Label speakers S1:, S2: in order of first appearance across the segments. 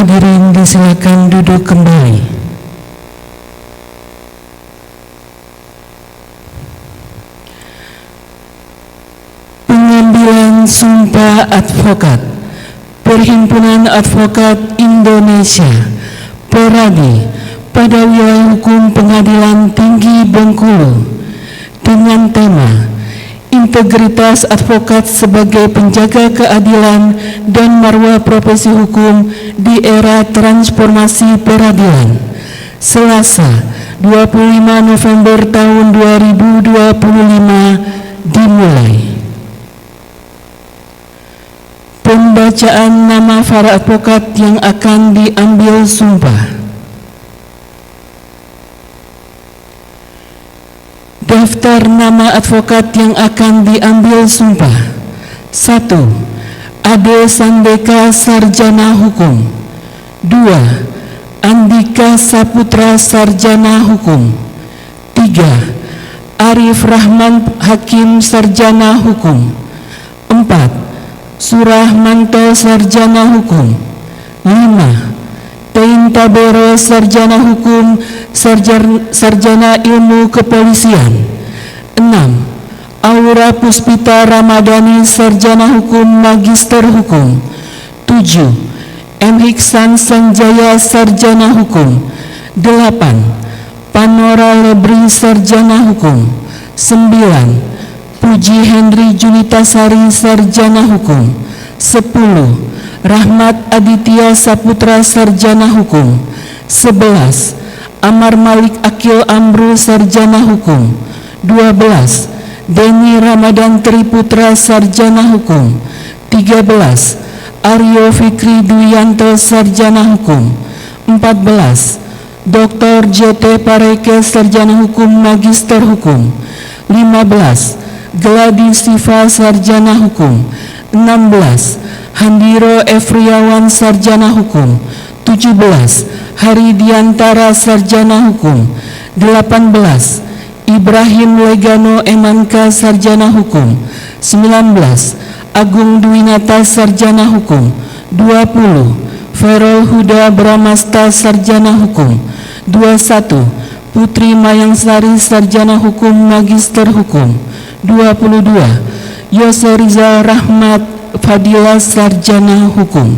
S1: Hadirin disilakan duduk kembali. Pengambilan sumpah advokat Perhimpunan Advokat Indonesia Peradi pada wilayah hukum Pengadilan Tinggi Bengkulu dengan tema Integritas Advokat sebagai Penjaga Keadilan dan Marwah Profesi Hukum di Era Transformasi Peradilan. Selasa, 25 November tahun 2025 dimulai. Pembacaan nama para advokat yang akan diambil sumpah. Daftar nama advokat yang akan diambil sumpah. 1. Ade Sandeka, Sarjana Hukum. 2. Andika Saputra, Sarjana Hukum. 3. Arif Rahman, Hakim, Sarjana Hukum. 4. Surahmanto, Sarjana Hukum. 5. Tein Tabero, Sarjana Hukum, Sarjana Ilmu Kepolisian. 6. Aura Puspita Ramadhani, Sarjana Hukum, Magister Hukum. 7. M. Hiksan Sanjaya, Sarjana Hukum. 8. Panora Lebri, Sarjana Hukum. 9. Puji Henry Junitasari, Sarjana Hukum. 10. Rahmat Aditya Saputra, Sarjana Hukum. 11. Amar Malik Akil Amru, Sarjana Hukum. 12. Deni Ramadan Triputra, Sarjana Hukum. 13. Aryo Fikri Duyanto, Sarjana Hukum. 14. Dr. J.T. Pareke, Sarjana Hukum, Magister Hukum. 15. Gladys Siva, Sarjana Hukum. 16. Handiro Efriawan, Sarjana Hukum. 17. Hari Diantara, Sarjana Hukum. 18. Ibrahim Legano Emanka, Sarjana Hukum. 19. Agung Dwinata, Sarjana Hukum. 20. Ferol Huda Bramasta, Sarjana Hukum. 21. Putri Mayangsari, Sarjana Hukum, Magister Hukum. 22. Yose Rizal Rahmat Fadila, Sarjana Hukum.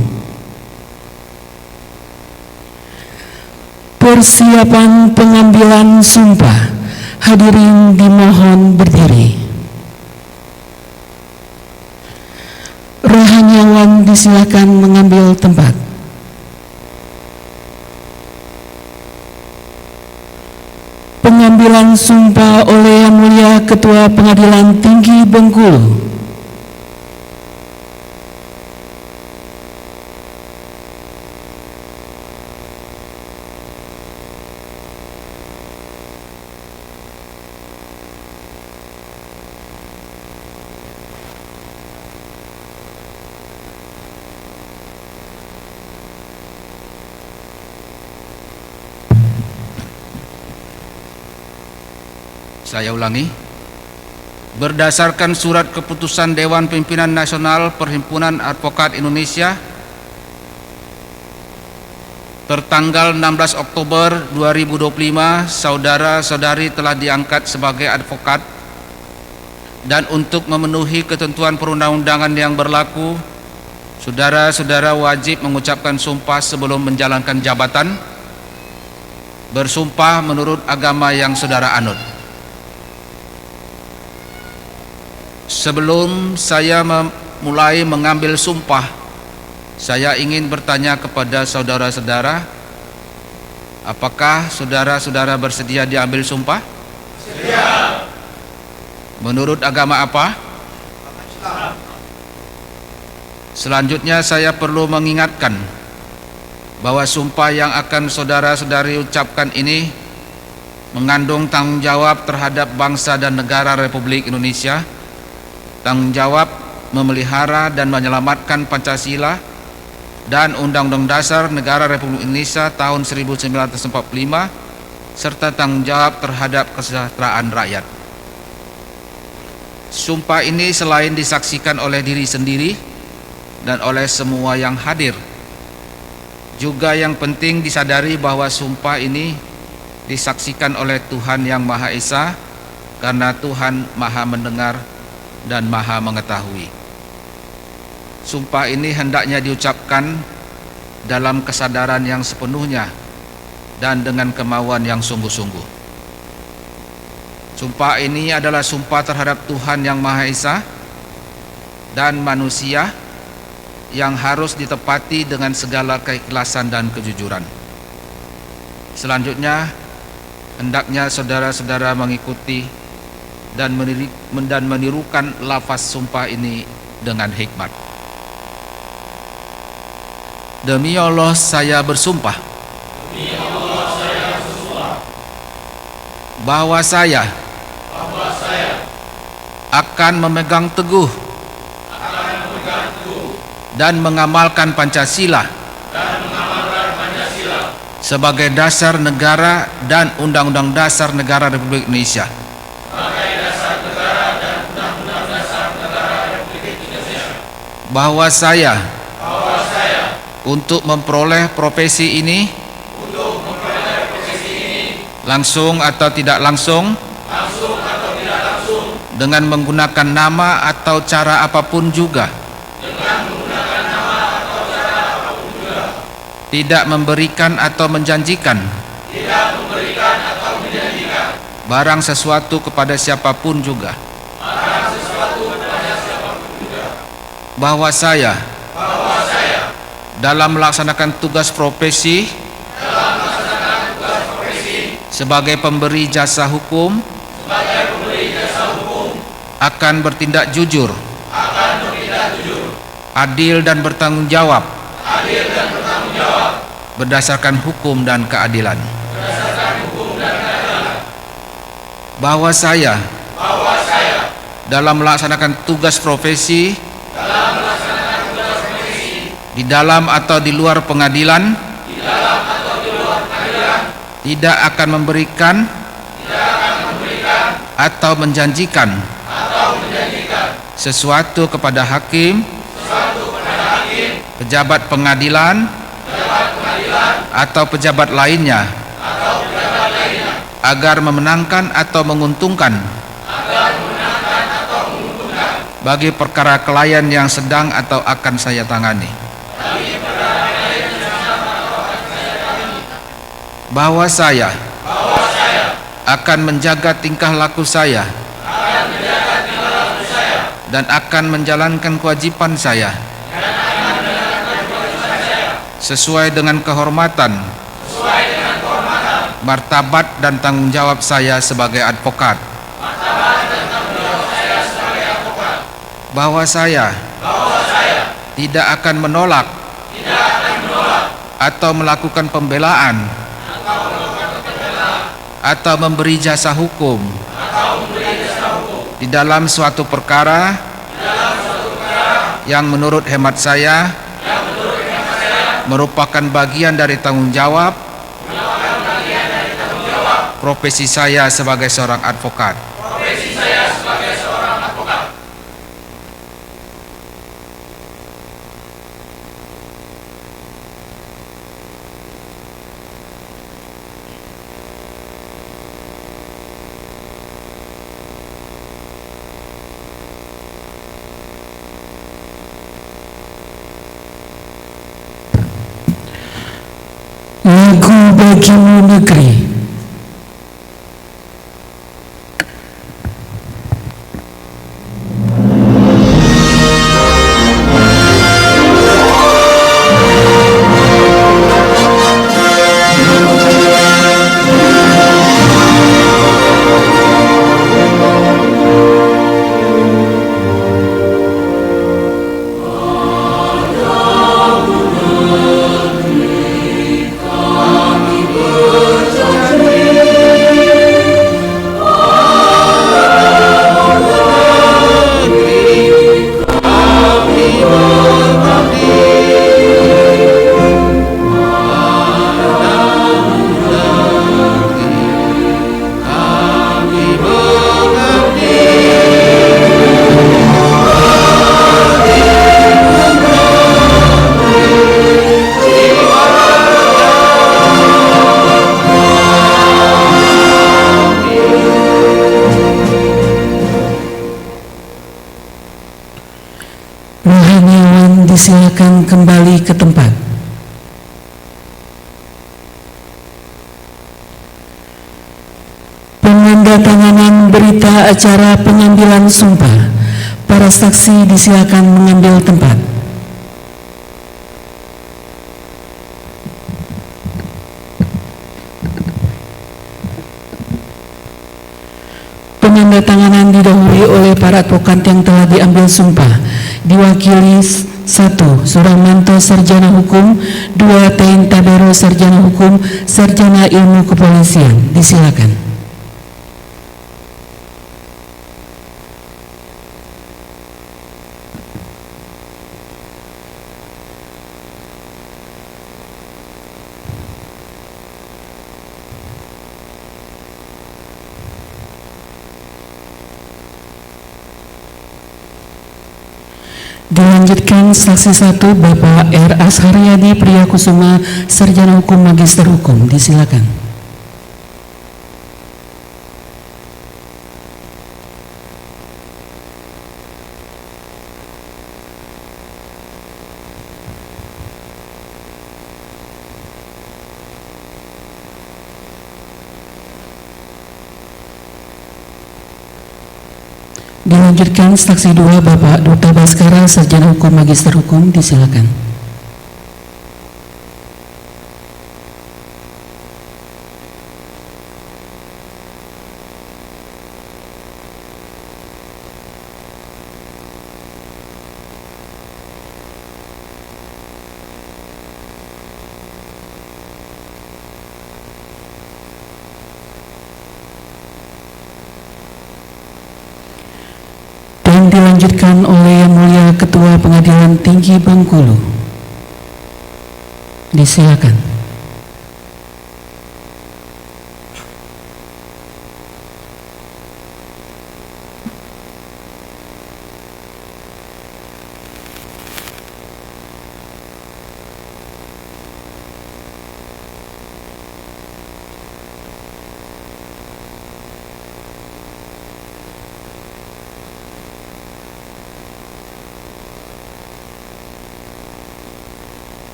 S1: Persiapan pengambilan sumpah. Hadirin dimohon berdiri. Rohaniawan disilakan mengambil tempat. Pengambilan sumpah oleh Yang Mulia Ketua Pengadilan Tinggi Bengkulu.
S2: Saya ulangi. Berdasarkan surat keputusan Dewan Pimpinan Nasional Perhimpunan Advokat Indonesia tertanggal 16 Oktober 2025, saudara-saudari telah diangkat sebagai advokat, dan untuk memenuhi ketentuan perundang-undangan yang berlaku, saudara-saudara wajib mengucapkan sumpah sebelum menjalankan jabatan. Bersumpah menurut agama yang saudara anut. Sebelum saya mulai mengambil sumpah, saya ingin bertanya kepada saudara-saudara, apakah saudara-saudara bersedia diambil sumpah? Sedia. Menurut agama apa? Islam. Selanjutnya saya perlu mengingatkan bahwa sumpah yang akan saudara-saudari ucapkan ini mengandung tanggung jawab terhadap bangsa dan negara Republik Indonesia, tanggung jawab memelihara dan menyelamatkan Pancasila dan Undang-Undang Dasar Negara Republik Indonesia tahun 1945, serta tanggung jawab terhadap kesejahteraan rakyat. Sumpah ini selain disaksikan oleh diri sendiri dan oleh semua yang hadir, Juga yang penting disadari bahwa sumpah ini disaksikan oleh Tuhan Yang Maha Esa, karena Tuhan Maha Mendengar dan Maha Mengetahui. Sumpah ini hendaknya diucapkan dalam kesadaran yang sepenuhnya dan dengan kemauan yang sungguh-sungguh. Sumpah ini adalah sumpah terhadap Tuhan Yang Maha Esa dan manusia yang harus ditepati dengan segala keikhlasan dan kejujuran. Selanjutnya, hendaknya saudara-saudara mengikuti dan menirukan lafaz sumpah ini dengan hikmat. Demi Allah saya bersumpah bahwa saya akan memegang teguh dan mengamalkan Pancasila sebagai dasar negara dan Undang-Undang Dasar Negara Republik Indonesia, bahwa saya untuk memperoleh profesi ini langsung atau tidak langsung dengan menggunakan nama atau cara apapun juga tidak memberikan atau menjanjikan barang sesuatu kepada siapapun juga, bahwa saya dalam melaksanakan tugas profesi sebagai pemberi jasa hukum akan bertindak jujur, adil dan bertanggung jawab berdasarkan hukum dan keadilan. Bahwa saya dalam melaksanakan tugas profesi di dalam atau di luar pengadilan tidak akan memberikan atau menjanjikan sesuatu kepada hakim, pejabat pengadilan atau pejabat lainnya agar memenangkan atau menguntungkan bagi perkara klien yang sedang atau akan saya tangani. Bahwa saya akan menjaga tingkah laku saya dan akan menjalankan kewajiban saya sesuai dengan kehormatan, martabat dan tanggung jawab saya sebagai advokat. Bahwa saya tidak akan menolak atau melakukan pembelaan atau memberi jasa hukum di dalam suatu perkara yang menurut hemat saya merupakan bagian dari tanggung jawab profesi saya sebagai seorang advokat.
S1: Lagu Bagimu Negeri.
S3: Berjalan
S1: disilakan kembali ke tempat. Penandatanganan berita acara pengambilan sumpah. Para saksi disilakan mengambil tempat. Penandatanganan didahului oleh para advokat yang telah diambil sumpah, diwakili 1. Suramanto Sarjana Hukum, 2. Tein Tabero Sarjana Hukum, Sarjana Ilmu Kepolisian. Disilakan. Dilanjutkan saksi 1 Bapak R. Asharyadi Priyakusuma, Sarjana Hukum Magister Hukum. Disilakan. Dilanjutkan saksi 2 Bapak Duta Baskara, Sarjana Hukum Magister Hukum. Disilakan. Dan dilanjutkan oleh Yang Mulia Ketua Pengadilan Tinggi Bengkulu. Disilakan.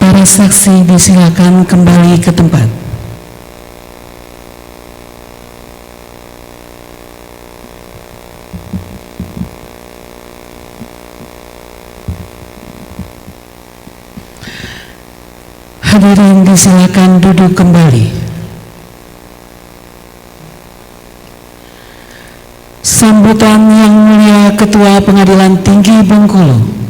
S1: Para saksi disilakan kembali ke tempat. Hadirin disilakan duduk kembali. Sambutan Yang Mulia Ketua Pengadilan Tinggi Bengkulu.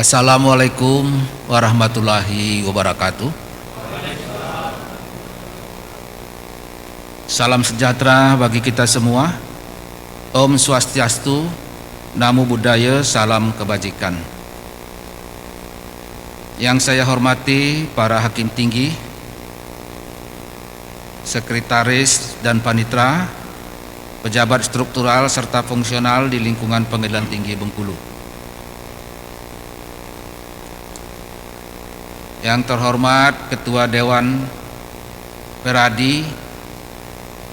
S2: Assalamualaikum warahmatullahi wabarakatuh. Salam sejahtera bagi kita semua. Om Swastiastu, Namo Buddhaya, salam kebajikan. Yang saya hormati para hakim tinggi, sekretaris dan panitera, pejabat struktural serta fungsional di lingkungan Pengadilan Tinggi Bengkulu. Yang terhormat Ketua Dewan Peradi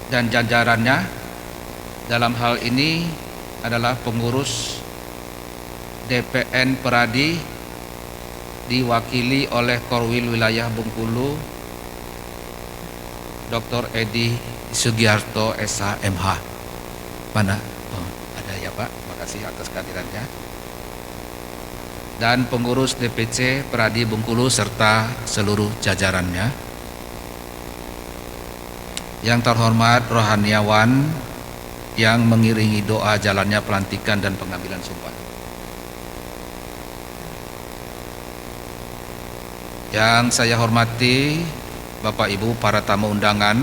S2: dan jajarannya, dalam hal ini adalah pengurus DPN Peradi diwakili oleh Korwil Wilayah Bengkulu Dr. Edi Sugiarto SH MH. Mana? Oh, ada ya Pak, makasih atas kehadirannya. Dan pengurus DPC Peradi Bengkulu serta seluruh jajarannya. Yang terhormat rohaniawan yang mengiringi doa jalannya pelantikan dan pengambilan sumpah. Yang saya hormati Bapak Ibu para tamu undangan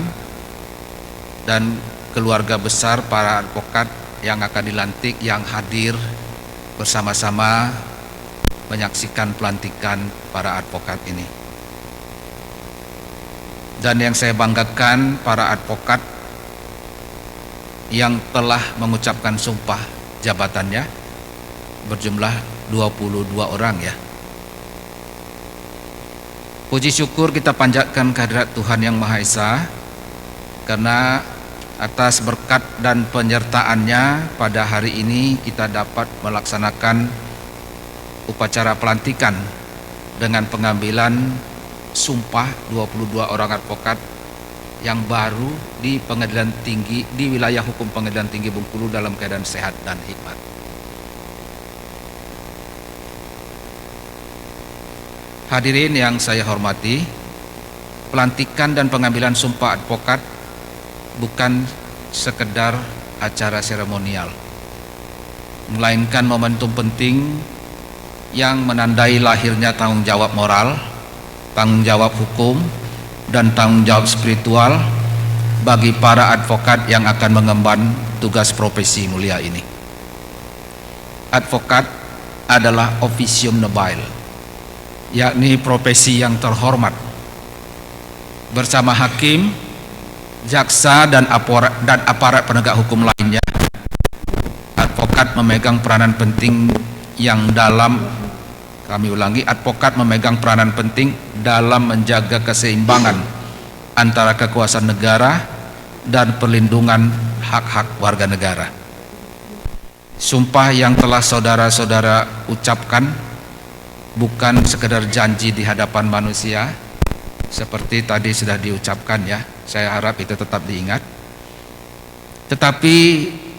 S2: dan keluarga besar para advokat yang akan dilantik yang hadir bersama-sama menyaksikan pelantikan para advokat ini. Dan yang saya banggakan para advokat yang telah mengucapkan sumpah jabatannya berjumlah 22 orang ya. Puji syukur kita panjatkan kehadirat Tuhan Yang Maha Esa karena atas berkat dan penyertaannya pada hari ini kita dapat melaksanakan upacara pelantikan dengan pengambilan sumpah 22 orang advokat yang baru di Pengadilan Tinggi, di wilayah hukum Pengadilan Tinggi Bengkulu dalam keadaan sehat dan hikmat. Hadirin yang saya hormati, pelantikan dan pengambilan sumpah advokat bukan sekedar acara seremonial, melainkan momentum penting yang menandai lahirnya tanggung jawab moral, tanggung jawab hukum, dan tanggung jawab spiritual bagi para advokat yang akan mengemban tugas profesi mulia ini. Advokat adalah officium nobile, yakni profesi yang terhormat. Bersama hakim, jaksa, dan aparat penegak hukum lainnya, advokat memegang peranan penting yang dalam, advokat memegang peranan penting dalam menjaga keseimbangan antara kekuasaan negara dan perlindungan hak-hak warga negara. Sumpah yang telah saudara-saudara ucapkan bukan sekedar janji di hadapan manusia seperti tadi sudah diucapkan ya, saya harap itu tetap diingat, tetapi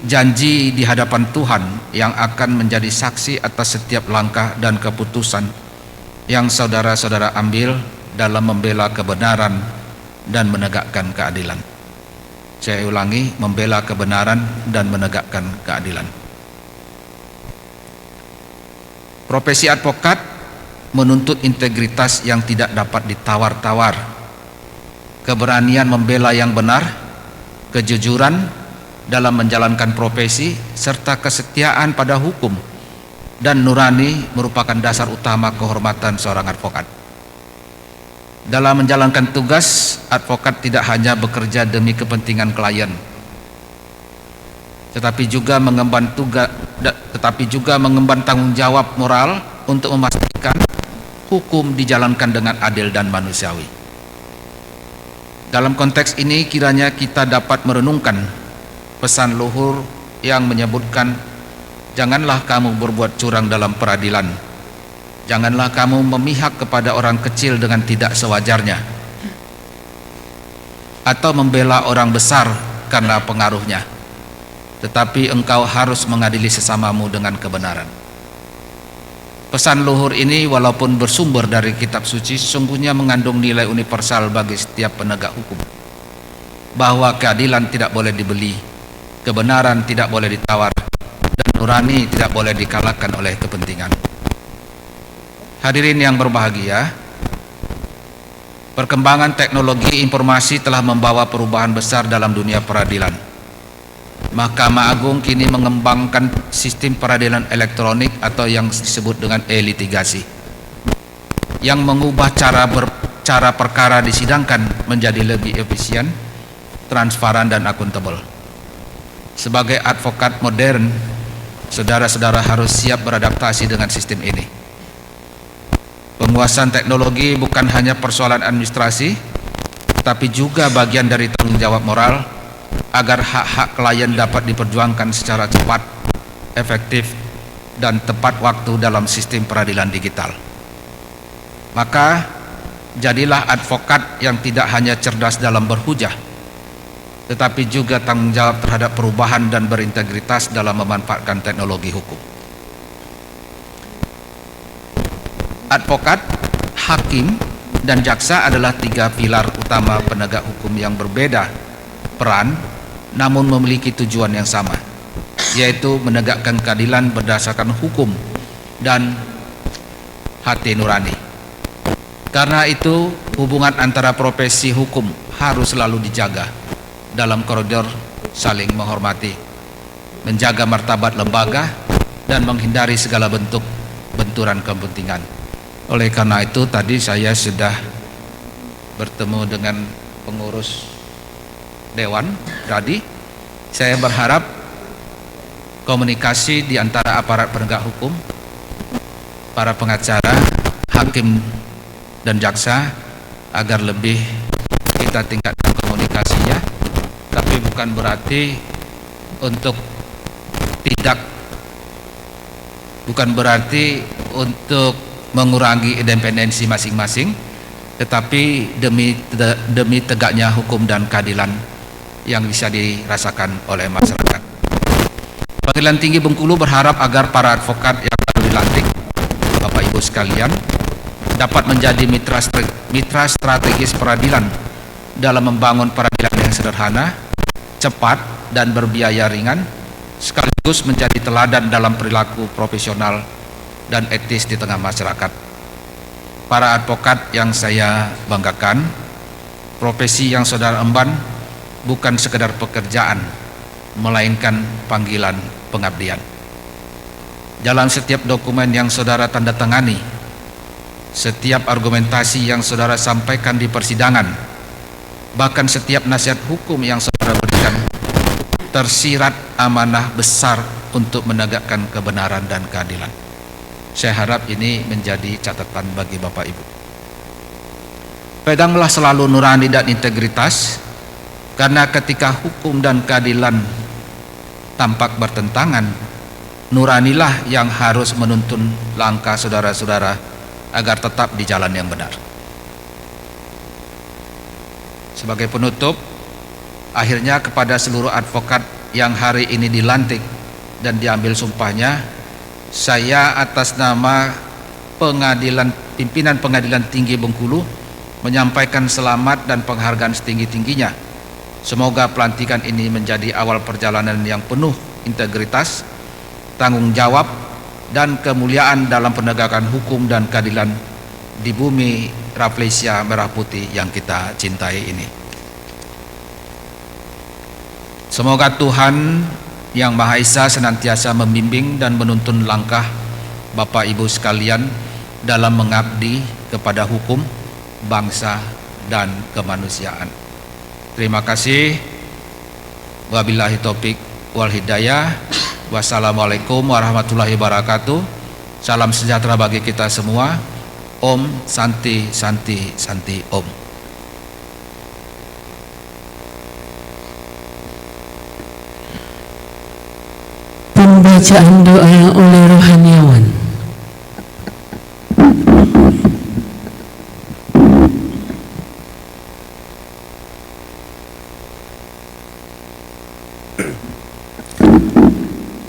S2: janji di hadapan Tuhan yang akan menjadi saksi atas setiap langkah dan keputusan yang saudara-saudara ambil dalam membela kebenaran dan menegakkan keadilan. Saya ulangi, membela kebenaran dan menegakkan keadilan. Profesi advokat menuntut integritas yang tidak dapat ditawar-tawar, keberanian membela yang benar, kejujuran dalam menjalankan profesi, serta kesetiaan pada hukum dan nurani merupakan dasar utama kehormatan seorang advokat. Dalam menjalankan tugas, advokat tidak hanya bekerja demi kepentingan klien, tetapi juga mengemban tanggung jawab moral untuk memastikan hukum dijalankan dengan adil dan manusiawi. Dalam konteks ini kiranya kita dapat merenungkan pesan luhur yang menyebutkan, janganlah kamu berbuat curang dalam peradilan, janganlah kamu memihak kepada orang kecil dengan tidak sewajarnya, atau membela orang besar karena pengaruhnya, tetapi engkau harus mengadili sesamamu dengan kebenaran. Pesan luhur ini walaupun bersumber dari kitab suci sesungguhnya mengandung nilai universal bagi setiap penegak hukum, bahwa keadilan tidak boleh dibeli, kebenaran tidak boleh ditawar, dan nurani tidak boleh dikalahkan oleh kepentingan. Hadirin yang berbahagia, perkembangan teknologi informasi telah membawa perubahan besar dalam dunia peradilan. Mahkamah Agung kini mengembangkan sistem peradilan elektronik atau yang disebut dengan e-litigasi, yang mengubah cara perkara disidangkan menjadi lebih efisien, transparan, dan akuntabel. Sebagai advokat modern, saudara-saudara harus siap beradaptasi dengan sistem ini. Penguasaan teknologi bukan hanya persoalan administrasi, tetapi juga bagian dari tanggung jawab moral agar hak-hak klien dapat diperjuangkan secara cepat, efektif, dan tepat waktu dalam sistem peradilan digital. Maka jadilah advokat yang tidak hanya cerdas dalam berhujah, tetapi juga tanggung jawab terhadap perubahan dan berintegritas dalam memanfaatkan teknologi hukum. Advokat, hakim, dan jaksa adalah tiga pilar utama penegak hukum yang berbeda peran namun memiliki tujuan yang sama, yaitu menegakkan keadilan berdasarkan hukum dan hati nurani. Karena itu hubungan antara profesi hukum harus selalu dijaga dalam koridor saling menghormati, menjaga martabat lembaga, dan menghindari segala bentuk benturan kepentingan. Oleh karena itu tadi saya sudah bertemu dengan pengurus Dewan tadi. Saya berharap komunikasi di antara aparat penegak hukum, para pengacara, hakim dan jaksa agar lebih kita tingkatkan komunikasinya, tapi bukan berarti untuk mengurangi independensi masing-masing, tetapi demi tegaknya hukum dan keadilan yang bisa dirasakan oleh masyarakat. Pengadilan Tinggi Bengkulu berharap agar para advokat yang baru dilantik, Bapak Ibu sekalian, dapat menjadi mitra strategis peradilan dalam membangun peradilan yang sederhana, cepat, dan berbiaya ringan, sekaligus menjadi teladan dalam perilaku profesional dan etis di tengah masyarakat. Para advokat yang saya banggakan, profesi yang saudara emban bukan sekedar pekerjaan, melainkan panggilan pengabdian. Dalam setiap dokumen yang saudara tanda tangani, setiap argumentasi yang saudara sampaikan di persidangan, bahkan setiap nasihat hukum yang saudara berikan, tersirat amanah besar untuk menegakkan kebenaran dan keadilan. Saya harap ini menjadi catatan bagi Bapak Ibu. Peganglah selalu nurani dan integritas, karena ketika hukum dan keadilan tampak bertentangan, nuranilah yang harus menuntun langkah saudara-saudara agar tetap di jalan yang benar. Sebagai penutup, akhirnya kepada seluruh advokat yang hari ini dilantik dan diambil sumpahnya, saya atas nama pimpinan Pengadilan Tinggi Bengkulu menyampaikan selamat dan penghargaan setinggi-tingginya. Semoga pelantikan ini menjadi awal perjalanan yang penuh integritas, tanggung jawab, dan kemuliaan dalam penegakan hukum dan keadilan di bumi Rafflesia merah putih yang kita cintai ini. Semoga Tuhan Yang Maha Esa senantiasa membimbing dan menuntun langkah Bapak Ibu sekalian dalam mengabdi kepada hukum, bangsa, dan kemanusiaan. Terima kasih. Wabillahi taufik wal hidayah. Wassalamualaikum warahmatullahi wabarakatuh. Salam sejahtera bagi kita semua. Om Santi Santi Santi Om.
S1: Pembacaan doa oleh rohaniawan.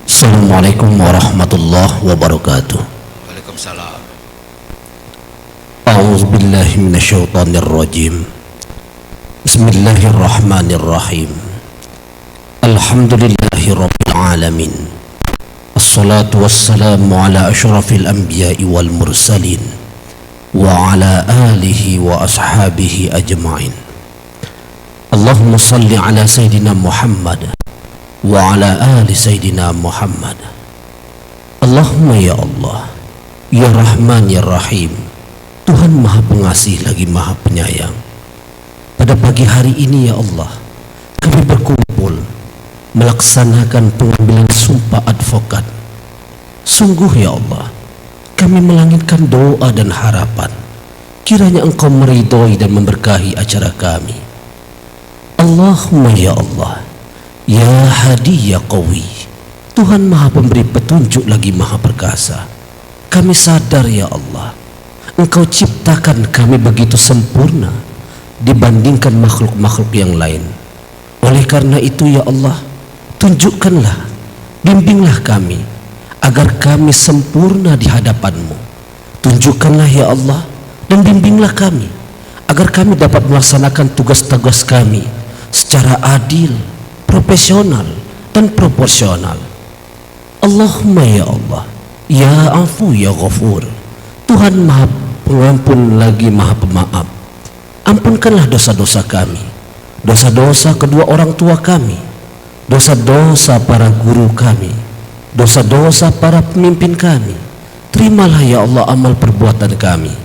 S3: Assalamualaikum warahmatullahi wabarakatuh.
S2: Waalaikumsalam.
S3: A'udzubillahi minasyaitonir rajim. Bismillahirrahmanirrahim. Alhamdulillahi rabbil alamin. Assalatu wassalamu ala asyrafil anbiya'i wal mursalin wa ala alihi wa ashabihi ajma'in. Allahumma salli ala sayyidina Muhammad wa ala ali sayyidina Muhammad. Allahumma ya Allah, ya Rahman ya Rahim, Tuhan Maha Pengasih lagi Maha Penyayang. Pada pagi hari ini ya Allah, kami berkumpul melaksanakan pengambilan sumpah advokat. Sungguh ya Allah, kami melangitkan doa dan harapan kiranya Engkau meridhoi dan memberkahi acara kami. Allahumma ya Allah, ya Hadi ya Qawi, Tuhan Maha Pemberi petunjuk lagi Maha Perkasa. Kami sadar ya Allah, Engkau ciptakan kami begitu sempurna dibandingkan makhluk-makhluk yang lain. Oleh karena itu ya Allah, tunjukkanlah, bimbinglah kami agar kami sempurna di hadapan-Mu. Tunjukkanlah ya Allah dan bimbinglah kami agar kami dapat melaksanakan tugas-tugas kami secara adil, profesional, dan proporsional. Allahumma ya Allah, ya Afu ya Ghafur, Tuhan Maha Pengampun lagi Maha Pemaaf. Ampunkanlah dosa-dosa kami, dosa-dosa kedua orang tua kami, dosa-dosa para guru kami, dosa-dosa para pemimpin kami. Terimalah ya Allah amal perbuatan kami.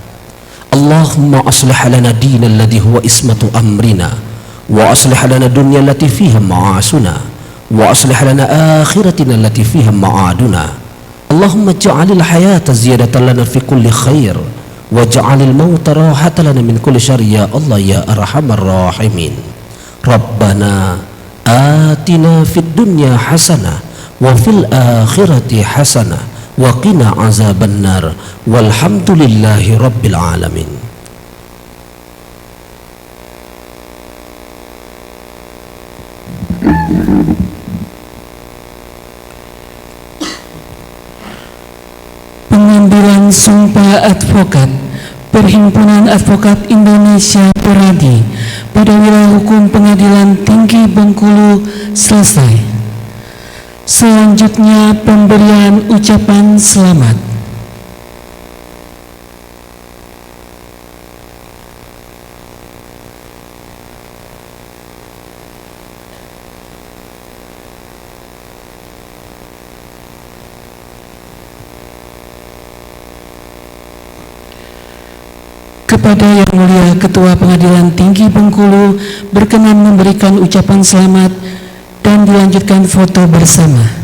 S3: Allahumma aslih lana dina alladhi huwa ismatu amrina, wa aslih lana dunya allati fiha ma'asuna, wa aslih lana akhiratina allati fiha ma'aduna. Allahumma ja'alil hayata ziyadatan lana fi kulli khair, wa ja'alil mauta rahatan lana min kulli syarr ya Allah ya arhamar rahimin. Rabbana atina fid dunya hasanah wa fil akhirati hasanah wa qina azabannar walhamdulillahi rabbil alamin.
S1: Pengambilan sumpah advokat Perhimpunan Advokat Indonesia Peradi pada wilayah hukum Pengadilan Tinggi Bengkulu selesai. Selanjutnya pemberian ucapan selamat. Kepada Yang Mulia Ketua Pengadilan Tinggi Bengkulu berkenan memberikan ucapan selamat dan dilanjutkan foto bersama.